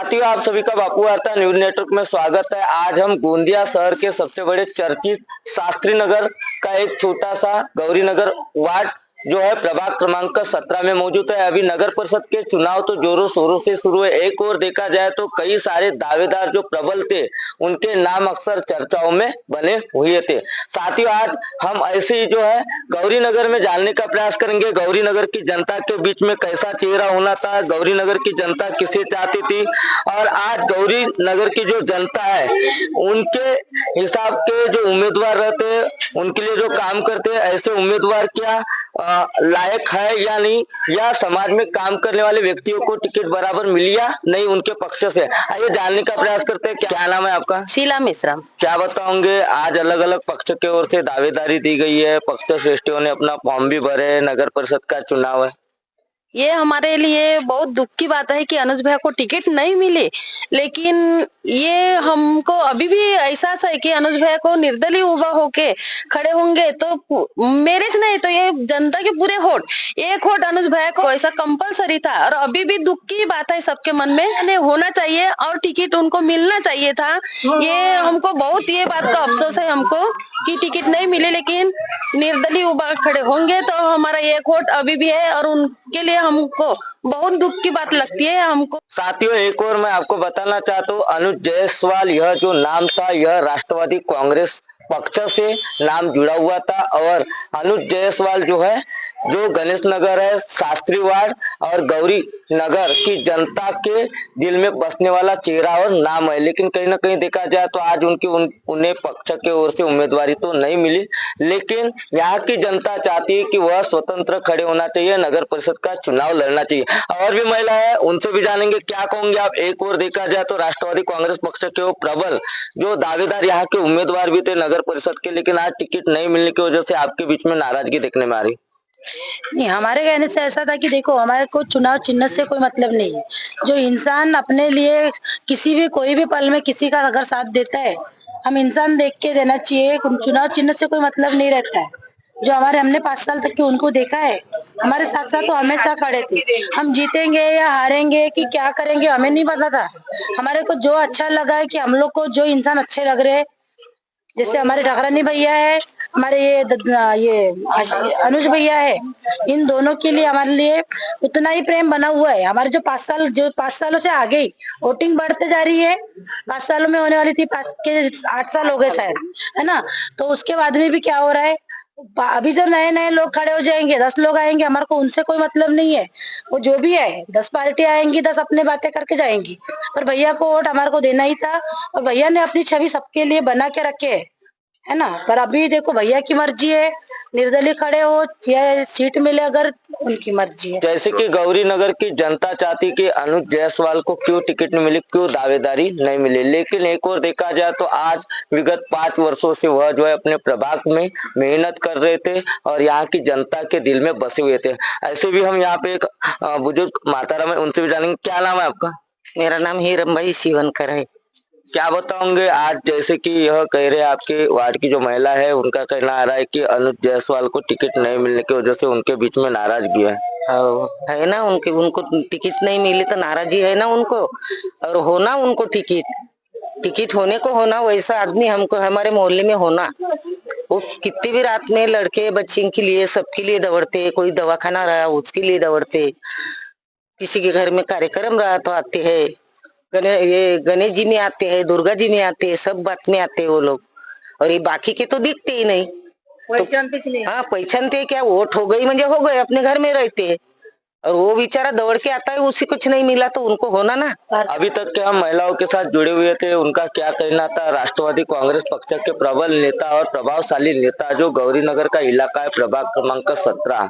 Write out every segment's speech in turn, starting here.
साथियों, आप सभी का बापू वार्ता न्यूज नेटवर्क में स्वागत है। आज हम गोंदिया शहर के सबसे बड़े चर्चित शास्त्री नगर का एक छोटा सा गौरी नगर वार्ड जो है प्रभाग क्रमांक 17 में मौजूद है। अभी नगर परिषद के चुनाव तो जोरों शोरों से शुरू है। एक और देखा जाए तो कई सारे दावेदार जो प्रबल थे उनके नाम अक्सर चर्चाओं में बने हुए थे। साथियों, आज हम ऐसे ही जो है गौरी नगर में जानने का प्रयास करेंगे गौरी नगर की जनता के बीच में कैसा चेहरा होना था, गौरी नगर की जनता किसे चाहती थी और आज गौरी नगर की जो जनता है उनके हिसाब के जो उम्मीदवार रहते हैं उनके लिए जो काम करते हैं ऐसे उम्मीदवार क्या लायक है या नहीं, या समाज में काम करने वाले व्यक्तियों को टिकट बराबर मिली या नहीं उनके पक्ष से। आइए जानने का प्रयास करते हैं। क्या नाम है आपका? शीला मिश्रा। क्या बताओगे, आज अलग अलग पक्ष की ओर से दावेदारी दी गई है, पक्ष श्रेष्ठियों ने अपना फॉर्म भी भरे, नगर परिषद का चुनाव है। ये हमारे लिए बहुत दुख की बात है कि अनुज भैया को टिकट नहीं मिले, लेकिन ये हमको अभी भी एहसास है कि अनुज भैया को निर्दलीय उभा होके खड़े होंगे तो मेरे से नहीं तो ये जनता के पूरे वोट, एक वोट अनुज भैया को ऐसा कंपलसरी था। और अभी भी दुख की बात है सबके मन में होना चाहिए और टिकट उनको मिलना चाहिए था। ये हमको बहुत ये बात का अफसोस है हमको कि टिकट नहीं मिले, लेकिन निर्दलीय उभा खड़े होंगे तो हमारा एक वोट अभी भी है और उनके लिए हमको बहुत दुख की बात लगती है हमको। साथियों, एक और मैं आपको बताना चाहता हूँ, अनुज जायसवाल यह जो नाम था यह राष्ट्रवादी कांग्रेस पक्ष से नाम जुड़ा हुआ था और अनुज जायसवाल जो है जो गणेश नगर है, शास्त्री वार्ड और गौरी नगर की जनता के दिल में बसने वाला चेहरा और नाम है। लेकिन कहीं ना कहीं देखा जाए तो आज उन्हें पक्ष की ओर से उम्मीदवारी तो नहीं मिली, लेकिन यहाँ की जनता चाहती है कि वह स्वतंत्र खड़े होना चाहिए, नगर परिषद का चुनाव लड़ना चाहिए। और भी महिला है, उनसे भी जानेंगे क्या कहोगे आप। एक और देखा जाए तो राष्ट्रवादी कांग्रेस पक्ष के वो प्रबल जो दावेदार यहाँ के उम्मीदवार भी थे नगर परिषद के, लेकिन आज टिकट नहीं मिलने की वजह से आपके बीच में नाराजगी देखने में आ रही। नहीं, हमारे कहने से ऐसा था कि देखो हमारे को चुनाव चिन्ह से कोई मतलब नहीं है। जो इंसान अपने लिए किसी भी कोई भी पल में किसी का अगर साथ देता है, हम इंसान देख के देना चाहिए। चुनाव चिन्ह से कोई मतलब नहीं रहता है। जो हमने 5 साल तक के उनको देखा है, हमारे साथ साथ तो हमेशा खड़े थे। हम जीतेंगे या हारेंगे कि क्या करेंगे हमें नहीं पता था। हमारे को जो अच्छा लगा है कि हम लोग को जो इंसान अच्छे लग रहे हैं, जैसे हमारे ठाकरानी भैया है, हमारे ये अनुज भैया है, इन दोनों के लिए हमारे लिए उतना ही प्रेम बना हुआ है। हमारे जो 5 सालों से आगे ही वोटिंग बढ़ते जा रही है। 5 सालों में होने वाली थी, 5 के 8 साल हो गए शायद, है ना। तो उसके बाद में भी क्या हो रहा है, अभी जो नए नए लोग खड़े हो जाएंगे, 10 लोग आएंगे, हमारे को उनसे कोई मतलब नहीं है। वो जो भी है 10 पार्टी आएंगी, 10 अपने बातें करके जाएंगी, पर भैया को वोट हमारे को देना ही था। और भैया ने अपनी छवि सबके लिए बना के रखे है ना। पर अभी देखो भैया की मर्जी है, निर्दलीय खड़े हो या सीट मिले अगर उनकी मर्जी है। जैसे कि गौरी नगर की जनता चाहती कि अनुज जायसवाल को क्यों टिकट नहीं मिली, क्यों दावेदारी नहीं मिली, लेकिन एक और देखा जाए तो आज विगत 5 वर्षों से वह जो है अपने प्रभाग में मेहनत कर रहे थे और यहाँ की जनता के दिल में बसे हुए थे। ऐसे भी हम यहाँ पे एक बुजुर्ग माताराम है, उनसे भी जानेंगे। क्या नाम है आपका? मेरा नाम हीरमबाई शिवनकर है। क्या बताओगे, आज जैसे कि यह कह रहे आपके वार्ड की जो महिला है उनका कहना आ रहा है कि अनुज जायसवाल को टिकट नहीं मिलने की वजह से उनके बीच में नाराजगी है ना। उनको टिकट नहीं मिली तो नाराजगी है ना उनको, और होना उनको टिकट होने को होना, वैसा आदमी हमको हमारे मोहल्ले में होना। वो कितनी भी रात में लड़के बच्चे के लिए सबके लिए दौड़ते, कोई दवाखाना रहा उसके लिए दौड़ते, किसी के घर में कार्यक्रम रहा तो आते हैं, गणेश जी में आते हैं, दुर्गा जी में आते हैं, सब बात में आते हैं वो लोग। और ये बाकी के तो दिखते ही नहीं, तो हाँ पहचानते क्या, वोट हो गई म्हणजे हो गए, अपने घर में रहते हैं। और वो बेचारा दौड़ के आता है, उसी कुछ नहीं मिला तो उनको होना ना। अभी तक के हम महिलाओं के साथ जुड़े हुए थे, उनका क्या कहना था। राष्ट्रवादी कांग्रेस पक्ष के प्रबल नेता और प्रभावशाली नेता जो गौरी नगर का इलाका है प्रभाग क्रमांक 17,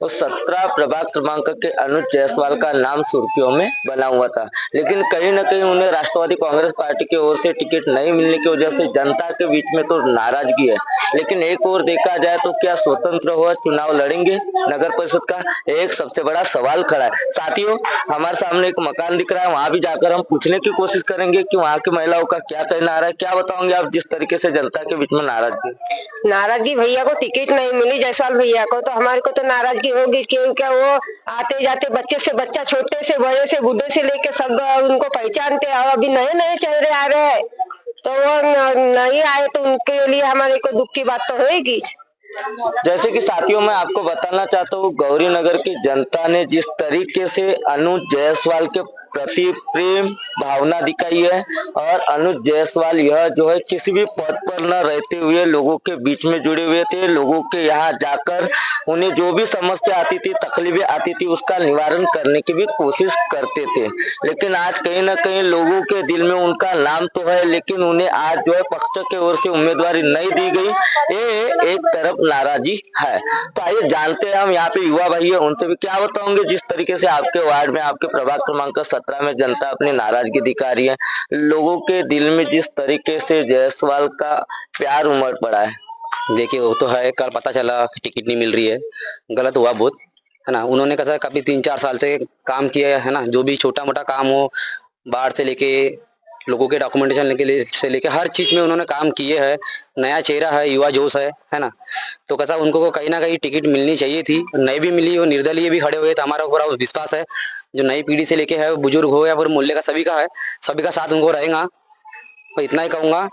उस 17 प्रभाग क्रमांक के अनुज जायसवाल का नाम सुर्खियों में बना हुआ था, लेकिन कहीं न कहीं उन्हें राष्ट्रवादी कांग्रेस पार्टी की ओर से टिकट नहीं मिलने की वजह से जनता के बीच में तो नाराजगी है। लेकिन एक और देखा जाए तो क्या स्वतंत्र हुआ चुनाव लड़ेंगे नगर परिषद का, एक सबसे बड़ा सवाल खड़ा है। साथियों, हमारे सामने एक मकान दिख रहा है, वहां भी जाकर हम पूछने की कोशिश करेंगे कि वहां की महिलाओं का क्या कहना आ रहा है। क्या बताओगे आप, जिस तरीके से जनता के बीच में नाराजगी भैया को टिकट नहीं मिली, जायसवाल भैया को, तो हमारे को तो नाराजगी होगी, क्योंकि वो आते जाते बच्चे से बच्चा, छोटे से बड़े से बूढ़े से लेके सब उनको पहचानते हैं। और अभी नए नए चेहरे आ रहे हैं, तो वो नहीं आए तो उनके लिए हमारे को दुख की बात तो होगी। जैसे कि साथियों मैं आपको बताना चाहता हूँ, गौरी नगर की जनता ने जिस तरीके से अनुज जायसवाल के प्रति प्रेम भावना दिखाई है, और अनुज जायसवाल यह जो है किसी भी पद पर न रहते हुए लोगों के बीच में जुड़े हुए थे। लोगों के यहाँ जाकर उन्हें जो भी समस्या आती थी, तकलीफें आती थी, उसका निवारण करने की भी कोशिश करते थे। लेकिन आज कहीं ना कहीं लोगों के दिल में उनका नाम तो है, लेकिन उन्हें आज जो है पक्ष के ओर से उम्मीदवारी नहीं दी गई, ये एक तरफ नाराजगी है। तो आइए जानते हैं, हम यहाँ पे युवा भाई है, उनसे भी क्या बताओगे जिस तरीके से आपके वार्ड में, आपके प्रभाग क्रमांक 17 में जनता अपनी नाराजगी दिखा रही है, लोगों के दिल में जिस तरीके से जायसवाल का प्यार उमड़ पड़ा है। देखिए वो तो है, कल पता चला कि टिकट नहीं मिल रही है, गलत हुआ बहुत, है ना। उन्होंने कैसा कभी 3-4 साल से काम किया है ना, जो भी छोटा मोटा काम हो, बाढ़ से लेके लोगों के डॉक्यूमेंटेशन से लेके हर चीज में उन्होंने काम किए हैं। नया चेहरा है, युवा जोश है ना। तो कैसा उनको कहीं ना कहीं टिकट मिलनी चाहिए थी, नहीं भी मिली। वो निर्दलीय भी खड़े हुए थे, हमारा पूरा विश्वास है जो नई पीढ़ी से लेके है, बुजुर्ग हो या फिर मूल्य का सभी का है, सभी का साथ उनको रहेगा। तो इतना ही कहूंगा।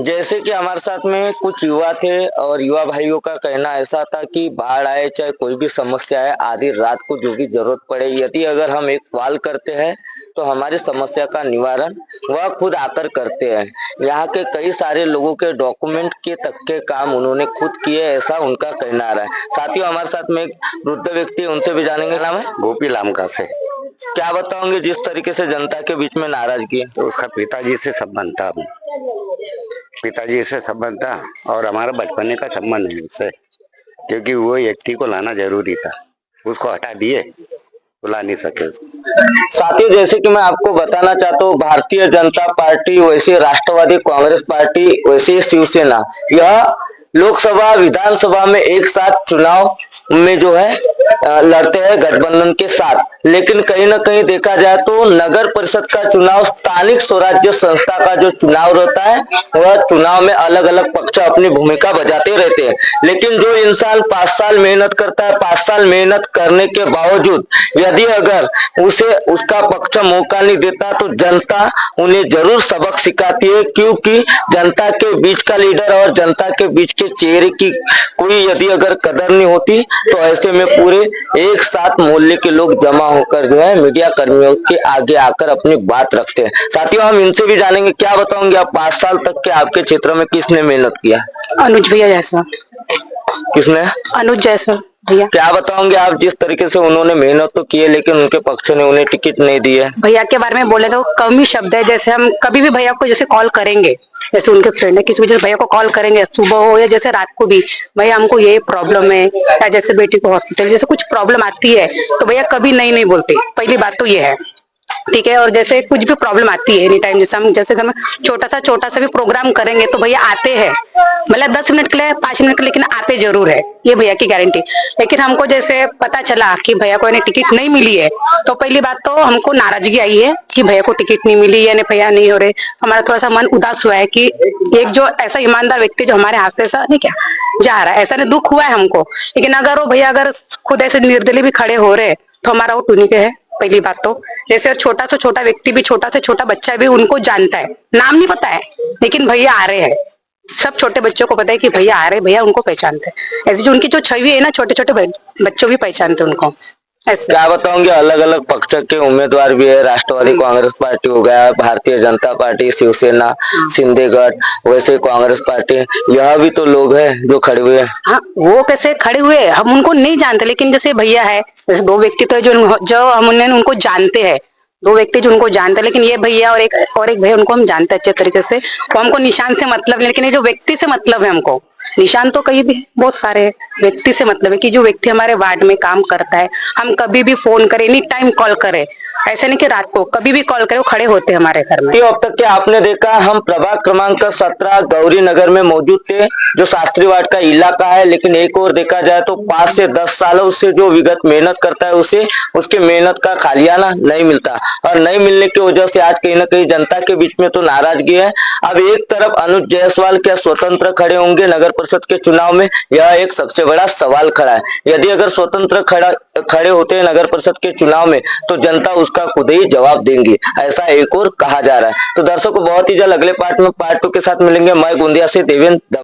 जैसे कि हमारे साथ में कुछ युवा थे, और युवा भाइयों का कहना ऐसा था कि बाढ़ आए चाहे कोई भी समस्या आए, आधी रात को जो भी जरूरत पड़े, यदि अगर हम एक कॉल करते हैं तो हमारी समस्या का निवारण वह खुद आकर करते हैं। यहाँ के कई सारे लोगों के डॉक्यूमेंट के तक के काम उन्होंने खुद किए, ऐसा उनका कहना आ रहा है। साथियों हमारे साथ में एक वृद्ध व्यक्ति है, उनसे भी जानेंगे। नाम है गोपी लामका से। क्या बताओगे जिस तरीके से जनता के बीच में नाराजगी है? तो उसका पिताजी से संबंध था, पिताजी से संबंध था, और हमारा बचपने का संबंध है उससे, क्योंकि वो व्यक्ति को लाना जरूरी था, उसको हटा दिए, बुला नहीं सके उसको। साथियों जैसे कि मैं आपको बताना चाहता हूँ, भारतीय जनता पार्टी, वैसे राष्ट्रवादी कांग्रेस पार्टी, वैसे शिवसेना, यह लोकसभा विधानसभा में एक साथ चुनाव में जो है लड़ते हैं गठबंधन के साथ। लेकिन कहीं ना कहीं देखा जाए तो नगर परिषद का चुनाव, स्थानिक स्वराज्य संस्था का जो चुनाव रहता है, वह चुनाव में अलग अलग पक्ष अपनी भूमिका बजाते रहते हैं। लेकिन जो इंसान 5 साल मेहनत करता है, 5 साल मेहनत करने के बावजूद यदि अगर उसे उसका पक्ष मौका नहीं देता, तो जनता उन्हें जरूर सबक सिखाती है। क्योंकि जनता के बीच का लीडर और जनता के बीच के चेहरे की कोई यदि अगर कदर नहीं होती, तो ऐसे में पूरे एक साथ मोहल्ले के लोग जमा होकर जो है मीडिया कर्मियों के आगे आकर अपनी बात रखते हैं। साथियों हम इनसे भी जानेंगे, क्या बताओगे आप 5 साल तक के आपके क्षेत्र में किसने मेहनत किया? अनुज भैया जायसवाल। किसने? अनुज जायसवाल भैया। क्या बताओगे आप जिस तरीके से उन्होंने मेहनत तो की है, लेकिन उनके पक्ष ने उन्हें टिकट नहीं दी है? भैया के बारे में बोले तो कम ही शब्द है। जैसे हम कभी भी भैया को जैसे कॉल करेंगे, जैसे उनके फ्रेंड है, किसी वजह से भैया को कॉल करेंगे, सुबह हो या जैसे रात को भी, भैया हमको ये प्रॉब्लम है, या जैसे बेटी को हॉस्पिटल जैसे कुछ प्रॉब्लम आती है, तो भैया कभी नहीं बोलते। पहली बात तो ये है, ठीक है। और जैसे कुछ भी प्रॉब्लम आती है एनी टाइम, जैसे हम जैसे घर में छोटा सा भी प्रोग्राम करेंगे तो भैया आते हैं, मतलब 10 मिनट के लिए, 5 मिनट के लिए, लेकिन आते जरूर है, ये भैया की गारंटी। लेकिन हमको जैसे पता चला कि भैया को टिकट नहीं मिली है, तो पहली बात तो हमको नाराजगी आई है कि भैया को टिकट नहीं मिली है, भैया नहीं हो रहे। हमारा थोड़ा सा मन उदास हुआ है कि एक जो ऐसा ईमानदार व्यक्ति जो हमारे हाथ से ऐसा नहीं क्या जा रहा है, ऐसा नहीं, दुख हुआ है हमको। लेकिन अगर वो भैया अगर खुद ऐसे निर्दलीय भी खड़े हो रहे, तो हमारा वो टूनी के है। पहली बात तो जैसे छोटा से छोटा व्यक्ति भी, छोटा से छोटा बच्चा भी उनको जानता है, नाम नहीं पता है, लेकिन भैया आ रहे हैं। सब छोटे बच्चों को पता है कि भैया आ रहे, भैया उनको पहचानते हैं। ऐसे जो उनकी जो छवि है ना, छोटे छोटे बच्चों भी पहचानते हैं उनको। क्या बताओगे, अलग अलग पक्ष के उम्मीदवार भी है, राष्ट्रवादी कांग्रेस पार्टी हो गया, भारतीय जनता पार्टी, शिवसेना, शिंदेगढ़, वैसे कांग्रेस पार्टी, यह भी तो लोग हैं जो खड़े हुए हैं। हाँ, वो कैसे खड़े हुए हम उनको नहीं जानते, लेकिन जैसे भैया है, जैसे 2 व्यक्ति तो जो हम उनको जानते हैं, 2 व्यक्ति जो उनको जानते हैं। लेकिन ये भैया और एक भैया, उनको हम जानते हैं अच्छे तरीके से। वो हमको निशान से मतलब नहीं, लेकिन ये जो व्यक्ति से मतलब है हमको। निशान तो कहीं भी बहुत सारे, व्यक्ति से मतलब है कि जो व्यक्ति हमारे वार्ड में काम करता है, हम कभी भी फोन करें, एनी टाइम कॉल करें, ऐसे नहीं कि रात को कभी भी कॉल करे वो खड़े होते हैं हमारे घर में। कि अब तक के आपने देखा, हम प्रभाग क्रमांक 17 गौरी नगर में मौजूद थे, जो शास्त्री वार्ड का इलाका है, लेकिन एक और देखा जाए तो 5 से 10 सालों से जो विगत मेहनत करता है उसे उसके मेहनत का खालियाना नहीं मिलता, और नहीं मिलने की वजह से आज कहीं ना कहीं जनता के बीच में तो नाराजगी है। अब एक तरफ अनुज जायसवाल क्या स्वतंत्र खड़े होंगे नगर परिषद के चुनाव में, यह एक सबसे बड़ा सवाल खड़ा है। यदि अगर स्वतंत्र खड़े होते हैं नगर परिषद के चुनाव में तो जनता उसका खुद ही जवाब देंगी, ऐसा एक और कहा जा रहा है। तो दर्शकों, बहुत ही जल्द अगले पार्ट 2 के साथ मिलेंगे। मैं गोंदिया से देवेंद्र।